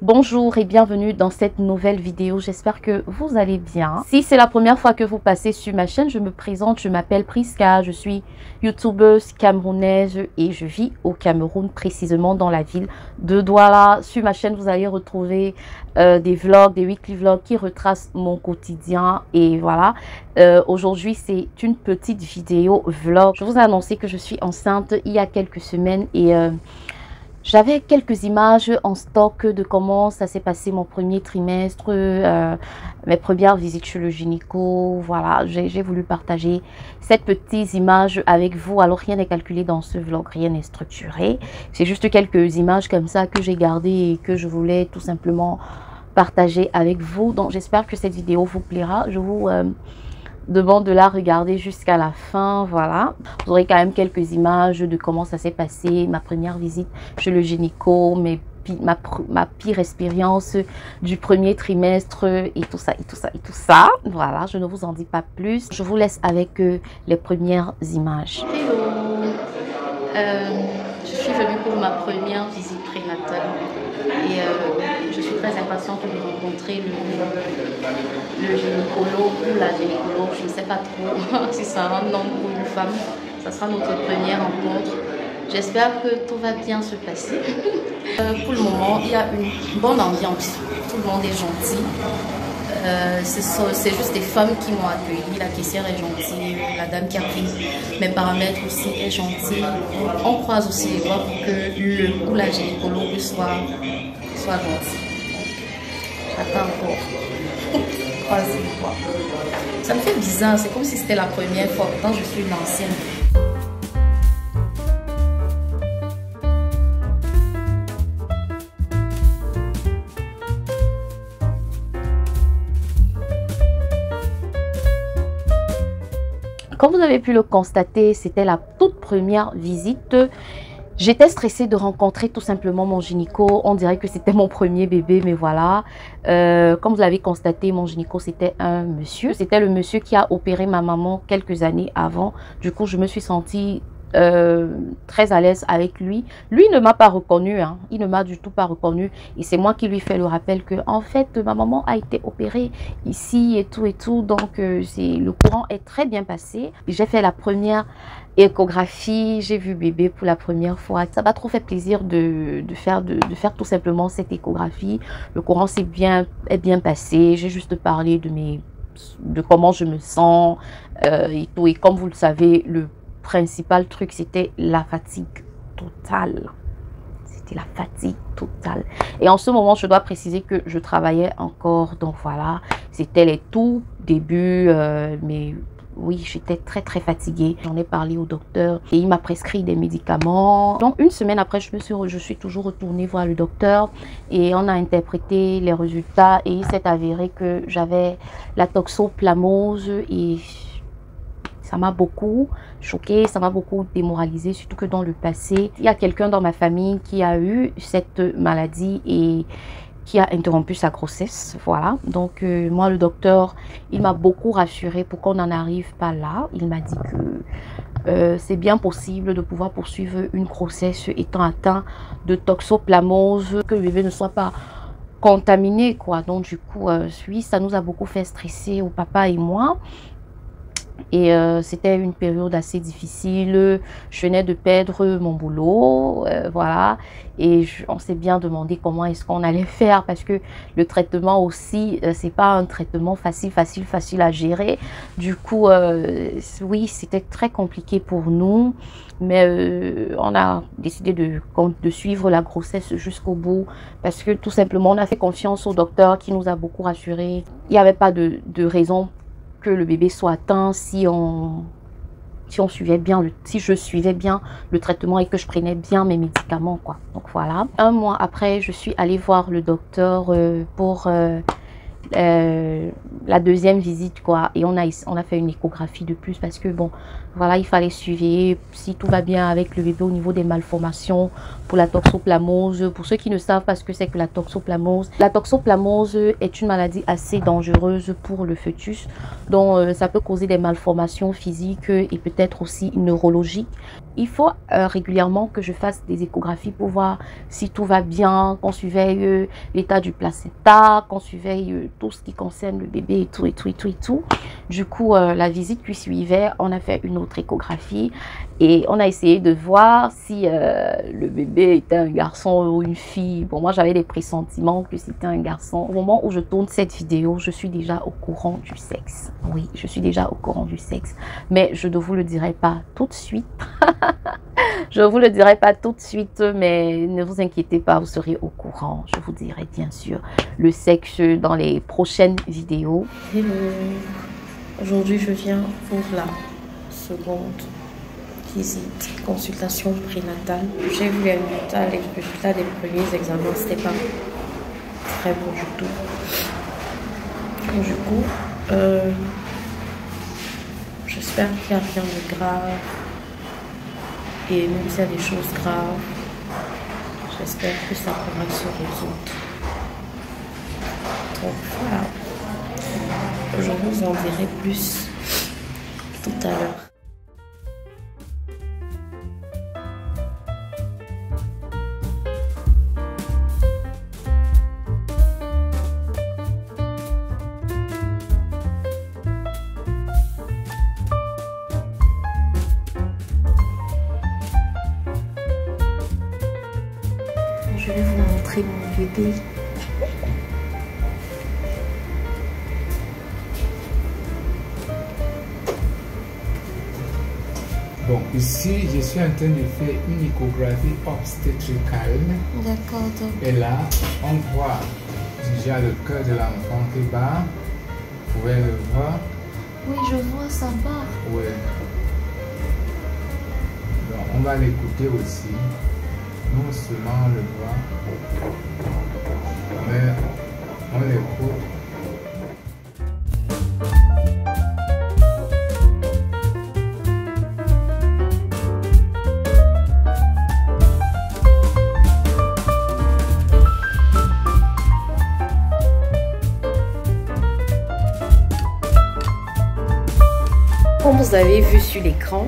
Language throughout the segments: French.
Bonjour et bienvenue dans cette nouvelle vidéo, j'espère que vous allez bien. Si c'est la première fois que vous passez sur ma chaîne, je me présente, je m'appelle Priska, je suis youtubeuse camerounaise et je vis au Cameroun, précisément dans la ville de Douala. Sur ma chaîne, vous allez retrouver des vlogs, des weekly vlogs qui retracent mon quotidien et voilà. Aujourd'hui, c'est une petite vidéo vlog. Je vous ai annoncé que je suis enceinte il y a quelques semaines et j'avais quelques images en stock de comment ça s'est passé mon premier trimestre, mes premières visites chez le gynéco. Voilà, j'ai voulu partager cette petite image avec vous. Alors, rien n'est calculé dans ce vlog, rien n'est structuré. C'est juste quelques images comme ça que j'ai gardées et que je voulais tout simplement partager avec vous. Donc, j'espère que cette vidéo vous plaira. Je vous demande de la regarder jusqu'à la fin. Voilà, vous aurez quand même quelques images de comment ça s'est passé, ma première visite chez le gynéco, ma pire expérience du premier trimestre et tout ça et tout ça et tout ça. Voilà, je ne vous en dis pas plus, je vous laisse avec les premières images. Hello, je suis venue pour ma première visite prénatale et je suis très impatiente de rencontrer le gynécologue ou la gynécologue, je ne sais pas trop si c'est un homme ou une femme. Ça sera notre première rencontre. J'espère que tout va bien se passer. Pour le moment, il y a une bonne ambiance. Tout le monde est gentil. C'est juste des femmes qui m'ont accueilli. La caissière est gentille. La dame qui a pris mes paramètres aussi est gentille. On croise aussi les doigts pour que le ou la gynécologue soit gentil. J'attends encore. Croiser les doigts. Ça me fait bizarre. C'est comme si c'était la première fois. Pourtant, je suis une ancienne. Comme vous avez pu le constater, c'était la toute première visite. J'étais stressée de rencontrer tout simplement mon gynéco. On dirait que c'était mon premier bébé, mais voilà. Comme vous l'avez constaté, mon gynéco, c'était un monsieur. C'était le monsieur qui a opéré ma maman quelques années avant. Du coup, je me suis sentie très à l'aise avec lui. Lui ne m'a pas reconnu, hein. Il ne m'a du tout pas reconnu et c'est moi qui lui fais le rappel que en fait ma maman a été opérée ici et tout, donc le courant est très bien passé. J'ai fait la première échographie, j'ai vu bébé pour la première fois. Ça m'a trop fait plaisir de faire tout simplement cette échographie. Le courant est bien passé. J'ai juste parlé de comment je me sens et tout, et comme vous le savez, le principal truc, c'était la fatigue totale. C'était la fatigue totale. Et en ce moment, je dois préciser que je travaillais encore. Donc voilà, c'était les tout débuts. Mais oui, j'étais très fatiguée. J'en ai parlé au docteur et il m'a prescrit des médicaments. Donc une semaine après, je suis toujours retournée voir le docteur et on a interprété les résultats et il s'est avéré que j'avais la toxoplasmose et ça m'a beaucoup choquée, ça m'a beaucoup démoralisée, surtout que dans le passé, il y a quelqu'un dans ma famille qui a eu cette maladie et qui a interrompu sa grossesse. Voilà, donc moi, le docteur, il m'a beaucoup rassurée pour qu'on n'en arrive pas là. Il m'a dit que c'est bien possible de pouvoir poursuivre une grossesse étant atteint de toxoplasmose, que le bébé ne soit pas contaminé, quoi. Donc du coup, oui, ça nous a beaucoup fait stresser au papa et moi. Et c'était une période assez difficile. Je venais de perdre mon boulot, voilà. Et on s'est bien demandé comment est-ce qu'on allait faire parce que le traitement aussi, c'est pas un traitement facile à gérer. Du coup, oui, c'était très compliqué pour nous. Mais on a décidé de suivre la grossesse jusqu'au bout parce que tout simplement, on a fait confiance au docteur qui nous a beaucoup rassurés. Il n'y avait pas de raison que le bébé soit atteint si je suivais bien le traitement et que je prenais bien mes médicaments, quoi. Donc voilà. Un mois après, je suis allée voir le docteur pour la deuxième visite, quoi. Et on a fait une échographie de plus parce que, bon, voilà, il fallait suivre si tout va bien avec le bébé au niveau des malformations pour la toxoplamose. Pour ceux qui ne savent pas ce que c'est que la toxoplamose est une maladie assez dangereuse pour le fœtus. Donc, ça peut causer des malformations physiques et peut-être aussi neurologiques. Il faut régulièrement que je fasse des échographies pour voir si tout va bien, qu'on surveille l'état du placenta, qu'on surveille tout ce qui concerne le bébé et tout, et tout, et tout, et tout. Du coup, la visite qui suivait, on a fait une autre échographie et on a essayé de voir si le bébé était un garçon ou une fille. Bon, moi, j'avais des pressentiments que c'était un garçon. Au moment où je tourne cette vidéo, je suis déjà au courant du sexe. Oui, je suis déjà au courant du sexe. Mais je ne vous le dirai pas tout de suite. Je ne vous le dirai pas tout de suite, mais ne vous inquiétez pas, vous serez au courant. Je vous dirai bien sûr le sexe dans les prochaines vidéos. Aujourd'hui, je viens pour la seconde visite, consultation prénatale. J'ai vu les résultats des premiers examens, c'était pas très bon du tout. Et du coup, j'espère qu'il n'y a rien de grave. Et même s'il y a des choses graves, j'espère que ça pourra se résoudre. Donc voilà. Je vous en dirai plus tout à l'heure. Je vais vous montrer mon bébé. Bon, ici, je suis en train de faire une échographie obstétricale. D'accord. Et là, on voit déjà le cœur de l'enfant qui bat. Vous pouvez le voir. Oui, je vois, ça bat. Oui. Donc, on va l'écouter aussi. Non seulement on le voit, mais on l'écoute. Comme vous avez vu sur l'écran,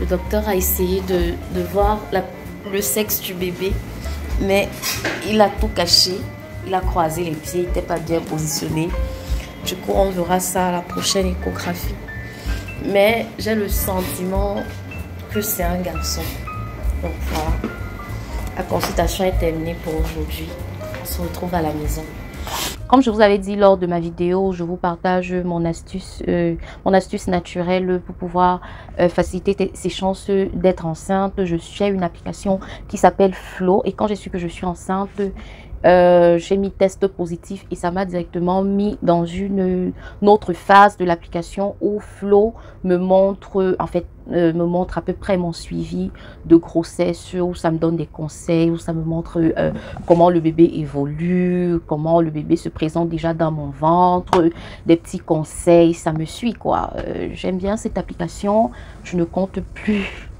le docteur a essayé de voir le sexe du bébé, mais il a tout caché. Il a croisé les pieds, il n'était pas bien positionné. Du coup, on verra ça à la prochaine échographie. Mais j'ai le sentiment que c'est un garçon. Donc voilà, la consultation est terminée pour aujourd'hui. On se retrouve à la maison. Comme je vous avais dit lors de ma vidéo, je vous partage mon astuce naturelle pour pouvoir faciliter ses chances d'être enceinte. Je suis une application qui s'appelle Flow et quand j'ai su que je suis enceinte, j'ai mis test positif et ça m'a directement mis dans une autre phase de l'application où Flow me montre me montre à peu près mon suivi de grossesse, où ça me donne des conseils, où ça me montre comment le bébé évolue, comment le bébé se présente déjà dans mon ventre, des petits conseils, ça me suit quoi. J'aime bien cette application, je ne compte plus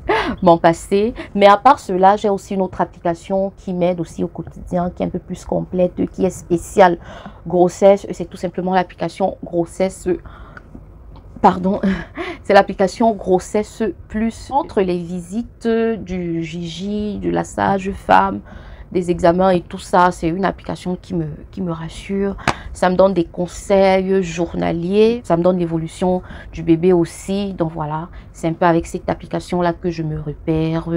m'en passer. Mais à part cela, j'ai aussi une autre application qui m'aide aussi au quotidien, qui est un peu plus complète, qui est spéciale grossesse. C'est tout simplement l'application grossesse. Pardon, c'est l'application Grossesse Plus. Entre les visites du Gigi, de la sage-femme, des examens et tout ça, c'est une application qui me rassure. Ça me donne des conseils journaliers, ça me donne l'évolution du bébé aussi. Donc voilà, c'est un peu avec cette application-là que je me repère.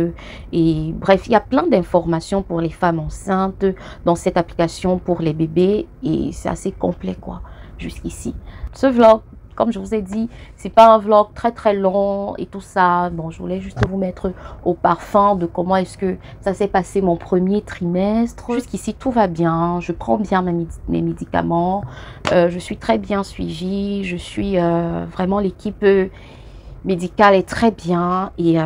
Et bref, il y a plein d'informations pour les femmes enceintes dans cette application pour les bébés. Et c'est assez complet quoi, jusqu'ici. Ce vlog, comme je vous ai dit, c'est pas un vlog très long et tout ça. Bon, je voulais juste vous mettre au parfum de comment est-ce que ça s'est passé mon premier trimestre. Jusqu'ici, tout va bien. Je prends bien mes médicaments. Je suis très bien suivie. Je suis vraiment l'équipe médicale est très bien. Et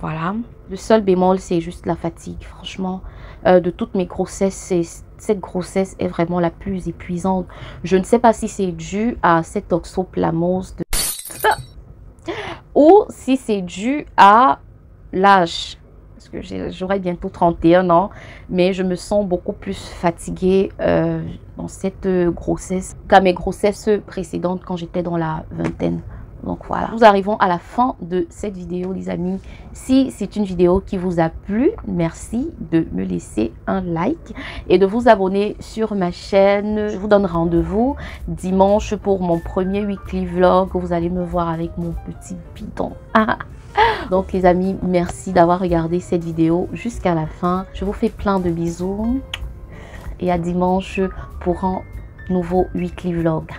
voilà. Le seul bémol, c'est juste la fatigue. Franchement, de toutes mes grossesses. Cette grossesse est vraiment la plus épuisante. Je ne sais pas si c'est dû à cette toxoplamose ou si c'est dû à l'âge. Parce que j'aurai bientôt 31 ans, mais je me sens beaucoup plus fatiguée dans cette grossesse qu'à mes grossesses précédentes quand j'étais dans la vingtaine. Donc voilà, nous arrivons à la fin de cette vidéo les amis. Si c'est une vidéo qui vous a plu, merci de me laisser un like et de vous abonner sur ma chaîne. Je vous donne rendez-vous dimanche pour mon premier weekly vlog. Vous allez me voir avec mon petit bidon. Donc les amis, merci d'avoir regardé cette vidéo jusqu'à la fin. Je vous fais plein de bisous et à dimanche pour un nouveau weekly vlog.